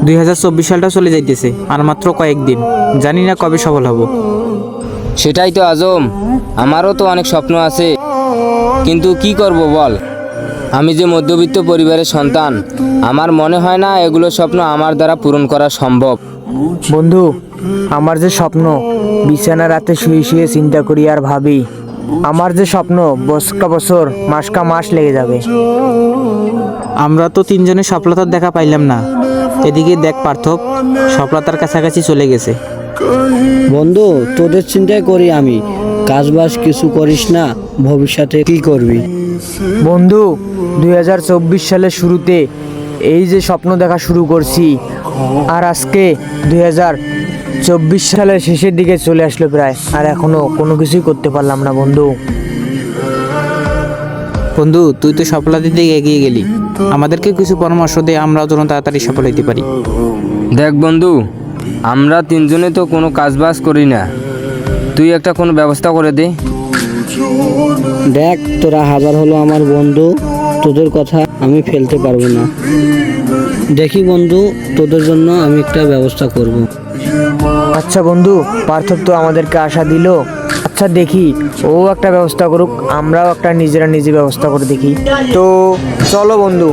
2024 সালটা চলে যাইতেছে আর মাত্র কয়েকদিন, জানি না কবে সফল হব। সেটাই তো আজম, আমারও তো অনেক স্বপ্ন আছে, কিন্তু কি করব বল। আমি যে মধ্যবিত্ত পরিবারের সন্তান, আমার মনে হয় না এগুলো স্বপ্ন আমার দ্বারা পূরণ করা সম্ভব। বন্ধু, আমার যে স্বপ্ন, বিছানা রাতে শুয়ে শুয়ে চিন্তা করি আর ভাবি, আমার যে স্বপ্ন বছরকা বছর মাসকা মাস লেগে যাবে। আমরা তো তিনজনের সফলতার দেখা পাইলাম না। এদিকে দেখ পার্থব, সফলতার কাছাকাছি চলে গেছে। বন্ধু, তোদের চিন্তাই করি আমি, কাজবাজ কিছু করিস না, ভবিষ্যতে কি করবি? বন্ধু, 2024 সালের শুরুতে এই যে স্বপ্ন দেখা শুরু করছি, আর আজকে 2024 সালের শেষের দিকে চলে আসলো প্রায়, আর এখনো কোনো কিছুই করতে পারলাম না বন্ধু। বন্ধু, তুই তো সফলতার দিকে এগিয়ে গেলি, আমাদেরকে কিছু পরামর্শ দে, আমরাও যেন তাড়াতাড়ি সফল হতে পারি। দেখ বন্ধু, আমরা তিনজনে তো কোনো কাজবাজ করি না, তুই একটা কোনো ব্যবস্থা করে দে। দেখ, তোরা হাজার হলো আমার বন্ধু, তোদের কথা আমি ফেলতে পারবো না। দেখি বন্ধু, তোদের জন্য আমি একটা ব্যবস্থা করব। আচ্ছা বন্ধু, পার্থব তো আমাদেরকে আশা দিল, আচ্ছা দেখি ও একটা ব্যবস্থা করুক, আমরাও একটা নিজেরা নিজে ব্যবস্থা করে দেখি। তো চলো বন্ধু।